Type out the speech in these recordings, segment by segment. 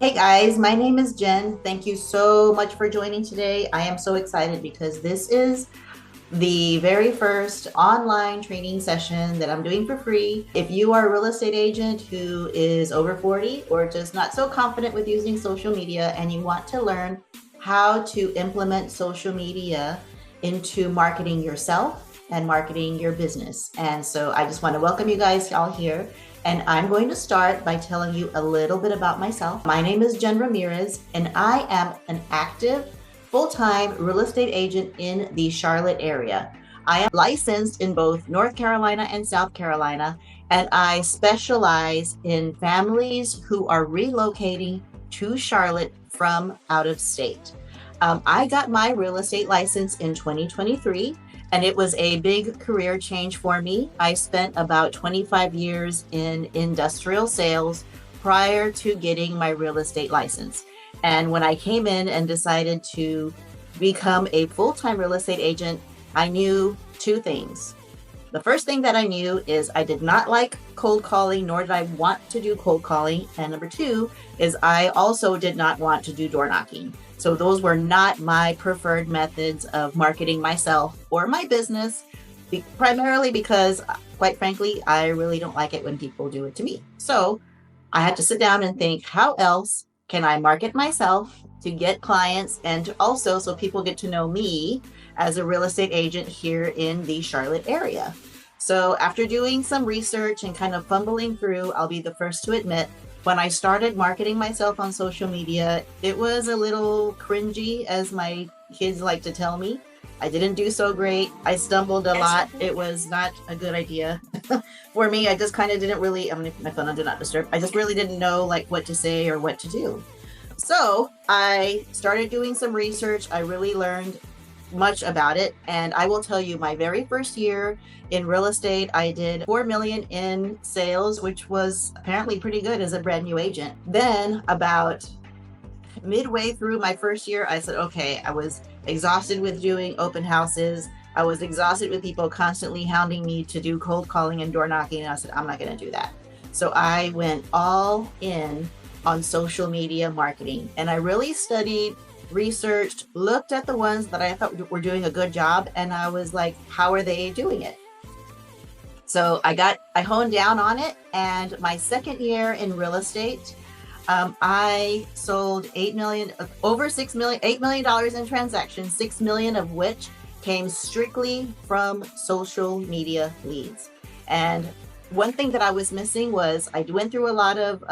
Hey guys, my name is Jen. Thank you so much for joining today. I am so excited because this is the very first online training session that I'm doing for free. If you are a real estate agent who is over 40 or just not so confident with using social media and you want to learn how to implement social media into marketing yourself and marketing your business. And so I just want to welcome you guys all here. And I'm going to start by telling you a little bit about myself. My name is Jen Ramirez, and I am an active full-time real estate agent in the Charlotte area. I am licensed in both North Carolina and South Carolina, and I specialize in families who are relocating to Charlotte from out of state. I got my real estate license in 2023, and it was a big career change for me. I spent about 25 years in industrial sales prior to getting my real estate license. And when I came in and decided to become a full-time real estate agent, I knew two things. The first thing that I knew is I did not like cold calling, nor did I want to do cold calling. And number two is I also did not want to do door knocking. So those were not my preferred methods of marketing myself or my business, primarily because, quite frankly, I really don't like it when people do it to me. So I had to sit down and think, how else can I market myself to get clients and to also so people get to know me as a real estate agent here in the Charlotte area. So after doing some research and kind of fumbling through, I'll be the first to admit, when I started marketing myself on social media, it was a little cringy, as my kids like to tell me. I didn't do so great. I stumbled a lot. It was not a good idea for me. I just kind of didn't really, I'm going to put my phone on Do Not Disturb. I just really didn't know like what to say or what to do. So I started doing some research. I really learned much about it. And I will tell you, my very first year in real estate, I did 4 million in sales, which was apparently pretty good as a brand new agent. Then about midway through my first year, I said, okay, I was exhausted with doing open houses. I was exhausted with people constantly hounding me to do cold calling and door knocking. And I said, I'm not going to do that. So I went all in on social media marketing. And I really studied, researched, looked at the ones that I thought were doing a good job. And I was like, how are they doing it? So I honed down on it. And my second year in real estate, I sold $8 million in transactions, 6 million of which came strictly from social media leads. And one thing that I was missing was I went through a lot of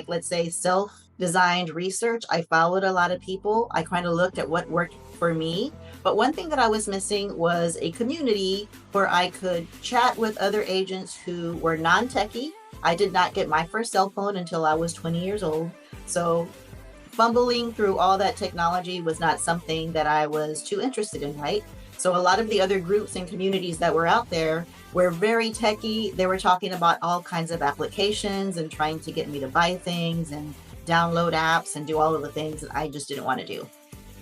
let's say self-designed research. I followed a lot of people. I kind of looked at what worked for me. But one thing that I was missing was a community where I could chat with other agents who were non-techie. I did not get my first cell phone until I was 20 years old. So fumbling through all that technology was not something that I was too interested in, right? So a lot of the other groups and communities that were out there were very techie. They were talking about all kinds of applications and trying to get me to buy things and download apps and do all of the things that I just didn't want to do.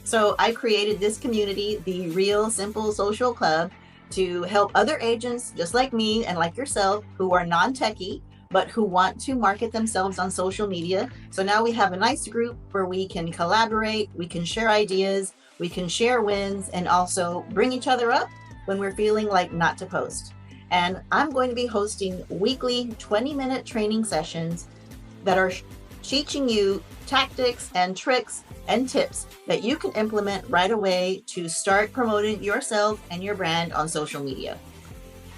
So I created this community, the Real Simple Social Club, to help other agents just like me and like yourself who are non-techie, but who want to market themselves on social media. So now we have a nice group where we can collaborate, we can share ideas, we can share wins, and also bring each other up when we're feeling like not to post. And I'm going to be hosting weekly 20-minute training sessions that are teaching you tactics and tricks and tips that you can implement right away to start promoting yourself and your brand on social media.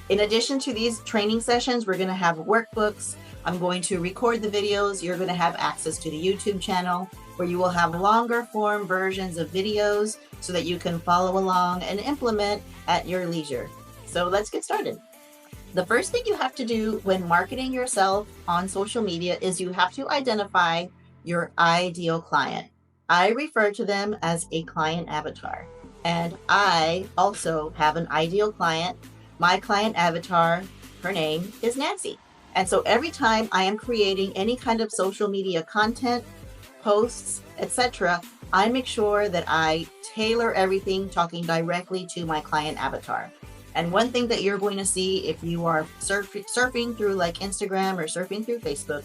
In addition to these training sessions, we're going to have workbooks. I'm going to record the videos. You're going to have access to the YouTube channel where you will have longer form versions of videos so that you can follow along and implement at your leisure. So let's get started. The first thing you have to do when marketing yourself on social media is you have to identify your ideal client. I refer to them as a client avatar. And I also have an ideal client. My client avatar, her name is Nancy. And so every time I am creating any kind of social media content, posts, etc., I make sure that I tailor everything talking directly to my client avatar. And one thing that you're going to see if you are surfing through like Instagram or surfing through Facebook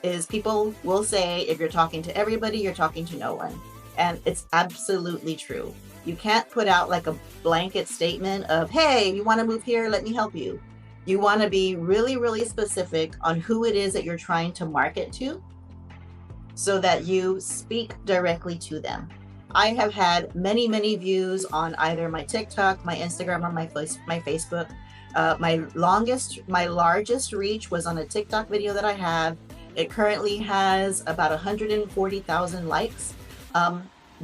is people will say if you're talking to everybody, you're talking to no one. And it's absolutely true. You can't put out like a blanket statement of, hey, you want to move here? Let me help you. You want to be really, really specific on who it is that you're trying to market to so that you speak directly to them. I have had many, many views on either my TikTok, my Instagram, or my Facebook. My largest reach was on a TikTok video that I have. It currently has about 140,000 likes.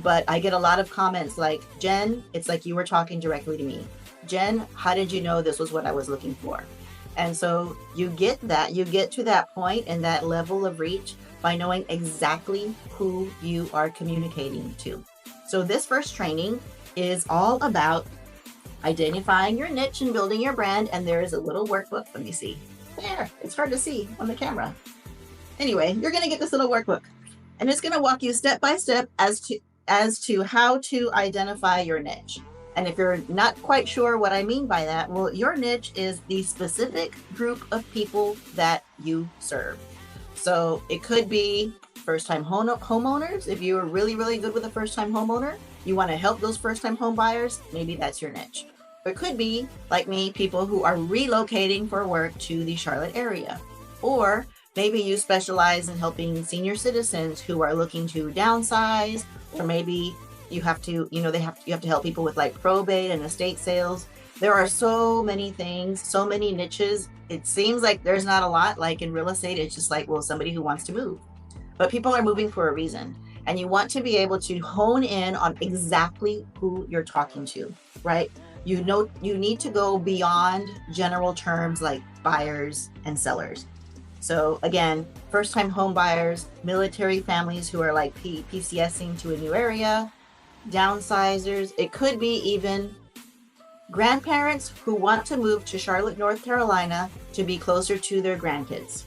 But I get a lot of comments like, Jen, it's like you were talking directly to me. Jen, how did you know this was what I was looking for? And so you get to that point and that level of reach by knowing exactly who you are communicating to. So this first training is all about identifying your niche and building your brand. And there is a little workbook. Let me see. There, it's hard to see on the camera. Anyway, you're going to get this little workbook and it's going to walk you step by step as to how to identify your niche. And if you're not quite sure what I mean by that, well, your niche is the specific group of people that you serve. So it could be first-time homeowners. If you're really, really good with a first-time homeowner, you want to help those first-time home buyers, maybe that's your niche. It could be, like me, people who are relocating for work to the Charlotte area. Or maybe you specialize in helping senior citizens who are looking to downsize, or maybe you have to, you have to help people with like probate and estate sales. There are so many things, so many niches. It seems like there's not a lot. Like in real estate, it's just like, well, somebody who wants to move. But people are moving for a reason. And you want to be able to hone in on exactly who you're talking to, right? You need to go beyond general terms like buyers and sellers. So again, first-time home buyers, military families who are like PCSing to a new area, downsizers. It could be even grandparents who want to move to Charlotte, North Carolina to be closer to their grandkids.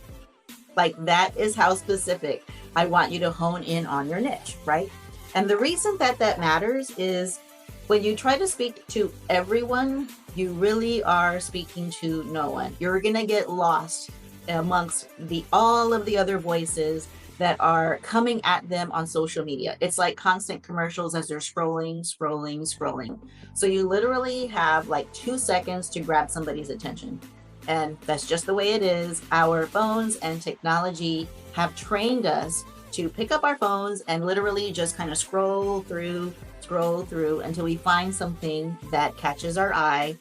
Like that is how specific I want you to hone in on your niche, right? And the reason that matters is when you try to speak to everyone, you really are speaking to no one. You're going to get lost amongst all of the other voices that are coming at them on social media. It's like constant commercials as they're scrolling. So you literally have like 2 seconds to grab somebody's attention. And that's just the way it is. Our phones and technology have trained us to pick up our phones and literally just kind of scroll through until we find something that catches our eye.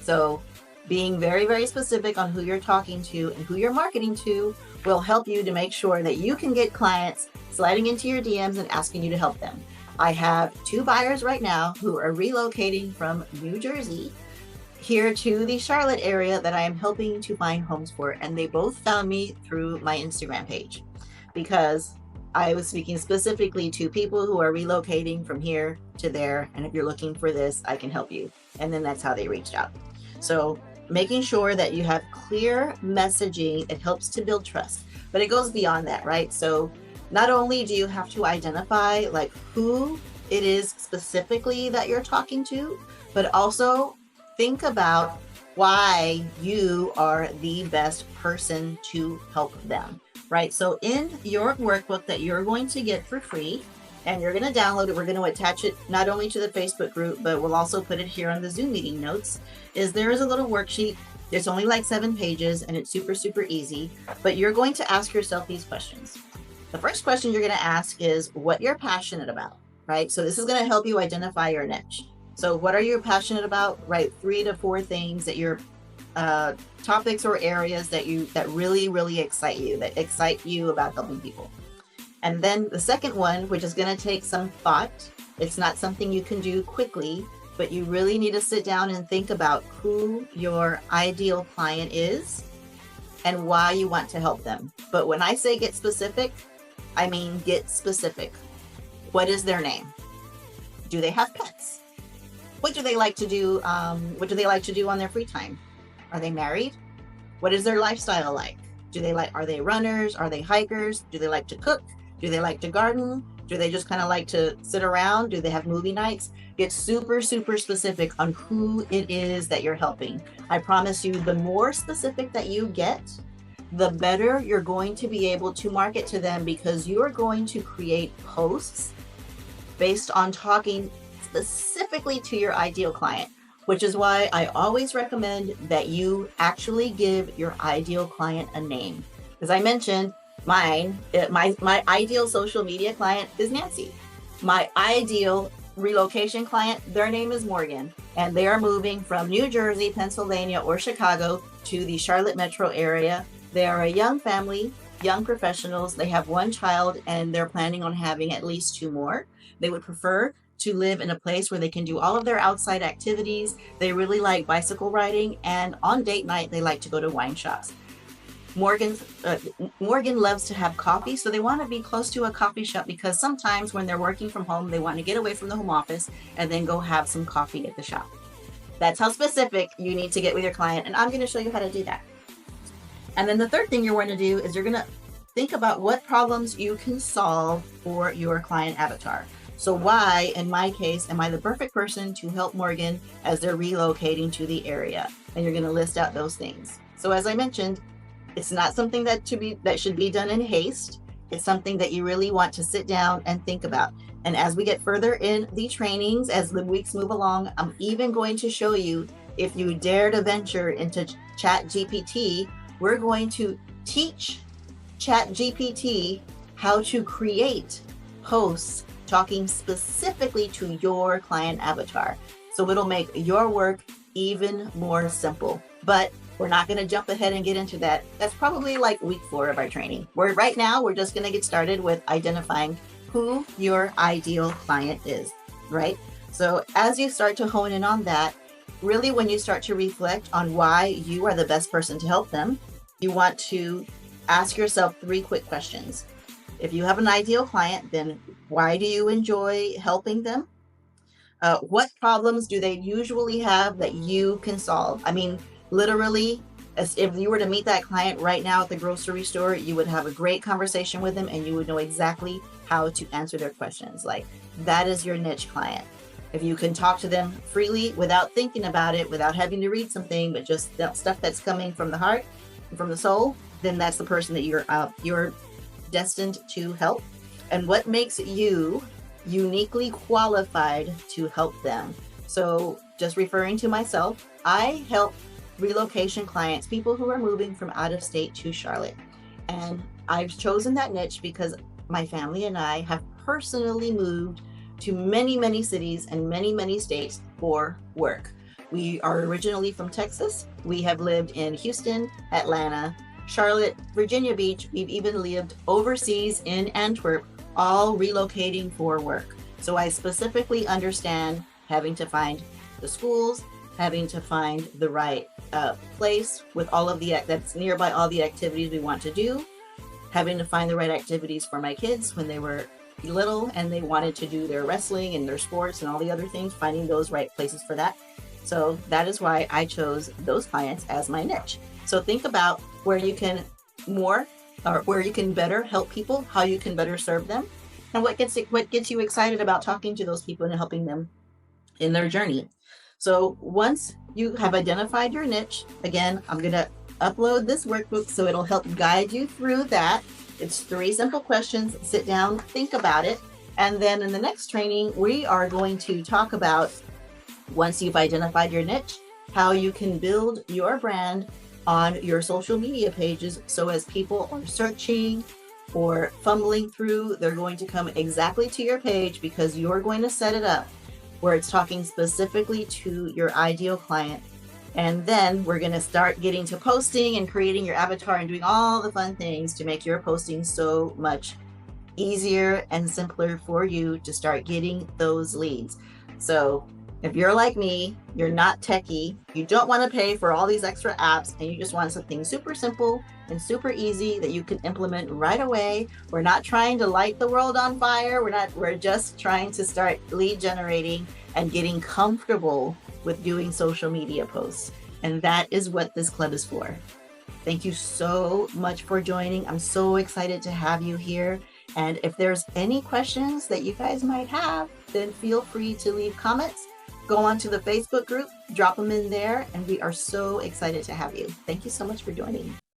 So being very, very specific on who you're talking to and who you're marketing to will help you to make sure that you can get clients sliding into your DMs and asking you to help them. I have 2 buyers right now who are relocating from New Jersey here to the Charlotte area that I am helping to find homes for. And they both found me through my Instagram page because I was speaking specifically to people who are relocating from here to there. And if you're looking for this, I can help you. And then that's how they reached out. So making sure that you have clear messaging, it helps to build trust, but it goes beyond that, right? So not only do you have to identify like who it is specifically that you're talking to, but also think about why you are the best person to help them, right? So in your workbook that you're going to get for free, and you're going to download it, we're going to attach it not only to the Facebook group, but we'll also put it here on the Zoom meeting notes, there is a little worksheet. It's only like 7 pages and it's super, super easy, but you're going to ask yourself these questions. The first question you're going to ask is what you're passionate about, right? So this is going to help you identify your niche. So what are you passionate about, right? 3 to 4 things that you're topics or areas that really, really excite you about helping people. And then the second one, which is going to take some thought, it's not something you can do quickly, but you really need to sit down and think about who your ideal client is and why you want to help them. But when I say get specific, I mean get specific. What is their name? Do they have pets? What do they like to do? What do they like to do on their free time? Are they married? What is their lifestyle like? Are they runners? Are they hikers? Do they like to cook? Do they like to garden? Do they just kind of like to sit around? Do they have movie nights? Get super, super specific on who it is that you're helping. I promise you, the more specific that you get, the better you're going to be able to market to them, because you're going to create posts based on talking specifically to your ideal client, which is why I always recommend that you actually give your ideal client a name. As I mentioned, my ideal social media client is Nancy. My ideal relocation client, their name is Morgan, and they are moving from New Jersey, Pennsylvania, or Chicago to the Charlotte metro area. They are a young family, young professionals. They have one child, and they're planning on having at least two more. They would prefer to live in a place where they can do all of their outside activities. They really like bicycle riding, and on date night, they like to go to wine shops. Morgan loves to have coffee, so they want to be close to a coffee shop, because sometimes when they're working from home, they want to get away from the home office and then go have some coffee at the shop. That's how specific you need to get with your client, and I'm going to show you how to do that. And then the third thing you're going to do is you're going to think about what problems you can solve for your client avatar. So why, in my case, am I the perfect person to help Morgan as they're relocating to the area? And you're going to list out those things. So as I mentioned, it's not something that should be done in haste. It's something that you really want to sit down and think about. And as we get further in the trainings, as the weeks move along, I'm even going to show you, if you dare to venture into ChatGPT, we're going to teach ChatGPT how to create posts talking specifically to your client avatar. So it'll make your work even more simple. But we're not going to jump ahead and get into that. That's probably like week 4 of our training. Right now, we're just going to get started with identifying who your ideal client is, right? So as you start to hone in on that, really when you start to reflect on why you are the best person to help them, you want to ask yourself 3 quick questions. If you have an ideal client, then why do you enjoy helping them? What problems do they usually have that you can solve? I mean, literally, as if you were to meet that client right now at the grocery store, you would have a great conversation with them and you would know exactly how to answer their questions. Like, that is your niche client. If you can talk to them freely without thinking about it, without having to read something, but just stuff that's coming from the heart, from the soul, then that's the person that you're destined to help. And what makes you uniquely qualified to help them? So just referring to myself, I help relocation clients, people who are moving from out of state to Charlotte. And I've chosen that niche because my family and I have personally moved to many, many cities and many, many states for work. We are originally from Texas. We have lived in Houston, Atlanta, Charlotte, Virginia Beach. We've even lived overseas in Antwerp, all relocating for work. So I specifically understand having to find the schools, having to find the right place with all of that's nearby all the activities we want to do, having to find the right activities for my kids when they were little and they wanted to do their wrestling and their sports and all the other things, finding those right places for that. So that is why I chose those clients as my niche. So think about where you can where you can better help people, how you can better serve them, and what gets you excited about talking to those people and helping them in their journey. So once you have identified your niche, again, I'm going to upload this workbook so it'll help guide you through that. It's 3 simple questions. Sit down, think about it. And then in the next training, we are going to talk about, once you've identified your niche, how you can build your brand on your social media pages. So as people are searching or fumbling through, they're going to come exactly to your page because you're going to set it up where it's talking specifically to your ideal client. And then we're going to start getting to posting and creating your avatar and doing all the fun things to make your posting so much easier and simpler for you to start getting those leads. So if you're like me, you're not techie, you don't want to pay for all these extra apps, and you just want something super simple and super easy that you can implement right away. We're not trying to light the world on fire. We're just trying to start lead generating and getting comfortable with doing social media posts. And that is what this club is for. Thank you so much for joining. I'm so excited to have you here. And if there's any questions that you guys might have, then feel free to leave comments. Go on to the Facebook group, drop them in there, and we are so excited to have you. Thank you so much for joining.